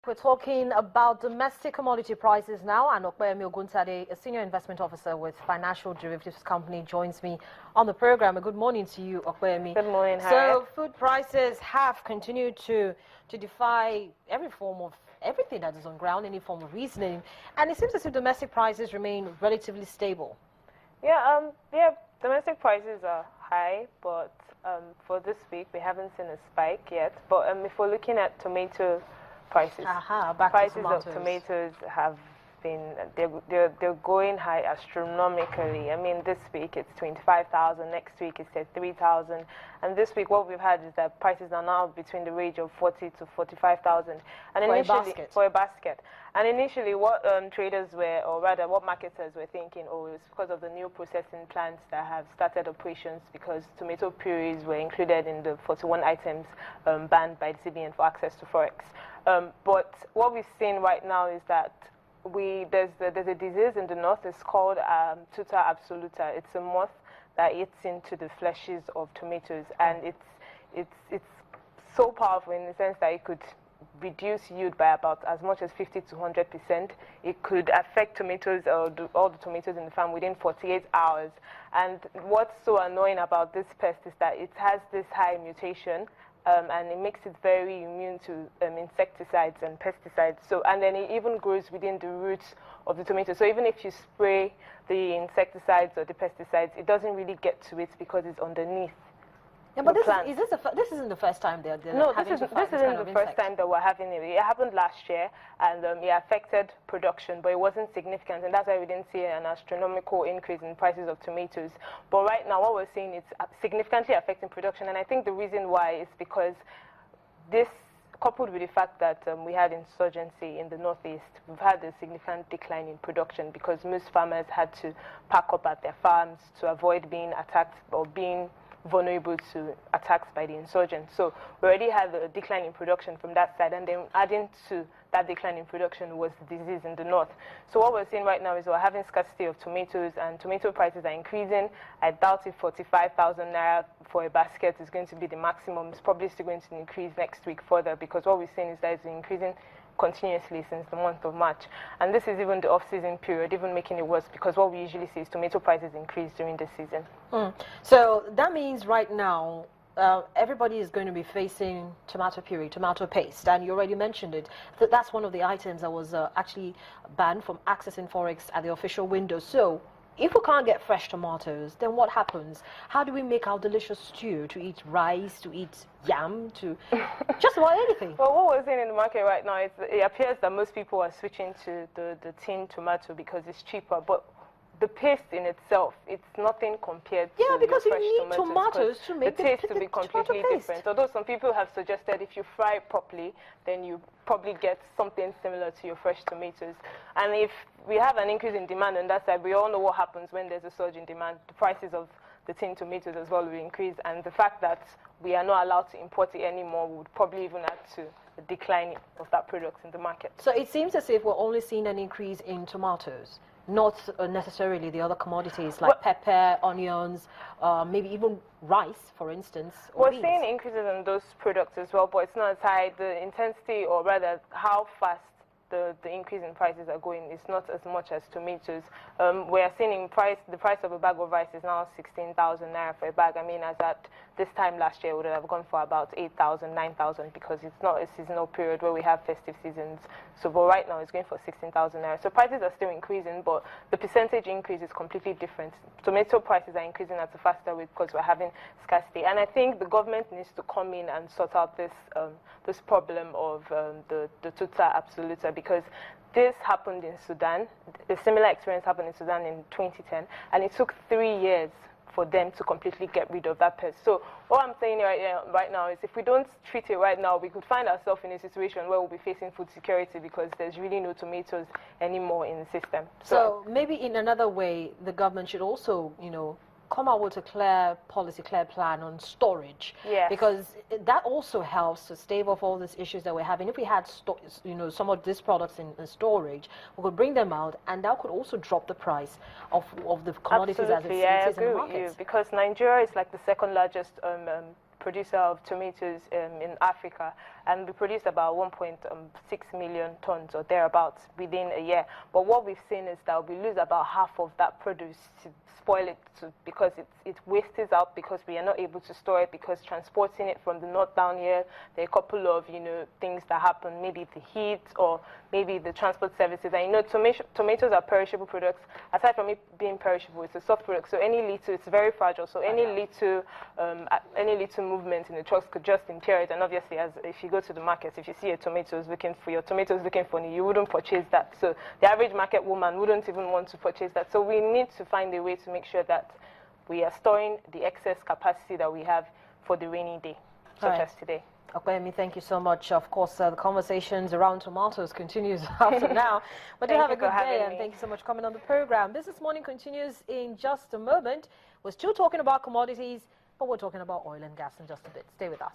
We're talking about domestic commodity prices now, and Okpeyemi Oguntade, a senior investment officer with financial derivatives company, joins me on the program. Good morning to you, Okpeyemi. Good morning, Harriet. So, food prices have continued to defy every form of everything that is on ground, any form of reasoning, and it seems as if domestic prices remain relatively stable. Yeah, domestic prices are high, but for this week we haven't seen a spike yet. But if we're looking at tomato prices, prices of tomatoes have been they're going high astronomically. I mean, this week it's 25,000, next week it's at 3,000, and this week what we've had is that prices are now between the range of 40 to 45,000, and initially for a basket. And initially, what traders were, or rather, what marketers were thinking, oh, it was because of the new processing plants that have started operations, because tomato purees were included in the 41 items banned by the CBN for access to forex. But what we've seen right now is that there's a disease in the north. It's called Tuta absoluta. It's a moth that eats into the fleshes of tomatoes, and it's so powerful in the sense that it could reduce yield by about as much as 50 to 100%. It could affect tomatoes, or all the tomatoes in the farm, within 48 hours. And what's so annoying about this pest is that it has this high mutation, and it makes it very immune to insecticides and pesticides. So, and then it even grows within the roots of the tomato. So even if you spray the insecticides or the pesticides, it doesn't really get to it because it's underneath. Yeah, but this isn't the first time they're no, having this isn't the first time that we're having it. It happened last year, and it affected production, but it wasn't significant, and that's why we didn't see an astronomical increase in prices of tomatoes. But right now, what we're seeing is significantly affecting production, and I think the reason why is because this, coupled with the fact that we had insurgency in the northeast, we've had a significant decline in production because most farmers had to pack up at their farms to avoid being attacked or being vulnerable to attacks by the insurgents. So we already had a decline in production from that side, and then adding to that decline in production was the disease in the north. So what we're seeing right now is we're having scarcity of tomatoes, and tomato prices are increasing. I doubt if 45,000 naira for a basket is going to be the maximum. It's probably still going to increase next week further, because what we're seeing is that it's increasing continuously since the month of March. And this is even the off-season period, even making it worse, because what we usually see is tomato prices increase during the season. So that means right now everybody is going to be facing tomato puree, tomato paste, and you already mentioned it. That's one of the items that was actually banned from accessing forex at the official window. So if we can't get fresh tomatoes, then what happens? How do we make our delicious stew, to eat rice, to eat yam, to just about anything? Well, what we're seeing in the market right now, it appears that most people are switching to the tin tomato because it's cheaper, but the paste in itself, it's nothing compared to because fresh you need tomatoes to make the taste to be completely different. Although some people have suggested if you fry it properly, then you probably get something similar to your fresh tomatoes. And if we have an increase in demand on that side, we all know what happens when there's a surge in demand. The prices of the tin tomatoes as well will increase, and the fact that we are not allowed to import it anymore would probably even add to the decline of that product in the market. So it seems as if we're only seeing an increase in tomatoes, not necessarily the other commodities like pepper, onions, maybe even rice, for instance. We're seeing increases in those products as well, but it's not as high. The intensity, or rather how fast the increase in prices are going, is not as much as tomatoes. We are seeing the price of a bag of rice is now 16,000 naira for a bag. I mean, as at this time last year, it would have gone for about 8,000, 9,000, because it's not a seasonal period where we have festive seasons. So, but right now it's going for 16,000 naira. So prices are still increasing, but the percentage increase is completely different. Tomato prices are increasing at a faster rate because we're having scarcity. And I think the government needs to come in and sort out this problem of the Tuta absoluta, because this happened in Sudan. A similar experience happened in Sudan in 2010, and it took 3 years for them to completely get rid of that pest. So what I'm saying right now is, if we don't treat it right now, we could find ourselves in a situation where we'll be facing food security because there's really no tomatoes anymore in the system. So maybe in another way, the government should also, come out with a clear policy, clear plan on storage. Yes. Because that also helps to stave off all these issues that we're having. If we had, some of these products in storage, we could bring them out, and that could also drop the price of the commodities. Absolutely, as it is I in the agree market. with you, because Nigeria is like the second largest producer of tomatoes in Africa, and we produced about 1.6 million tons or thereabouts within a year. But what we've seen is that we lose about half of that produce to spoil it because it wastes out because we are not able to store it, because transporting it from the north down here, there are a couple of things that happen, maybe the heat or maybe the transport services. And tomatoes are perishable products. Aside from it being perishable, it's a soft product, so any little, it's very fragile, so any little movement in the trucks could just impair it. And obviously, if you go to the market, if you see your tomatoes looking funny, you wouldn't purchase that. So the average market woman wouldn't even want to purchase that. So we need to find a way to make sure that we are storing the excess capacity that we have for the rainy day, such as today. Okay, thank you so much. Of course, the conversations around tomatoes continues after now. But do have a good day, and thank you so much for coming on the program. Business Morning continues in just a moment. We're still talking about commodities, but we're talking about oil and gas in just a bit. Stay with us.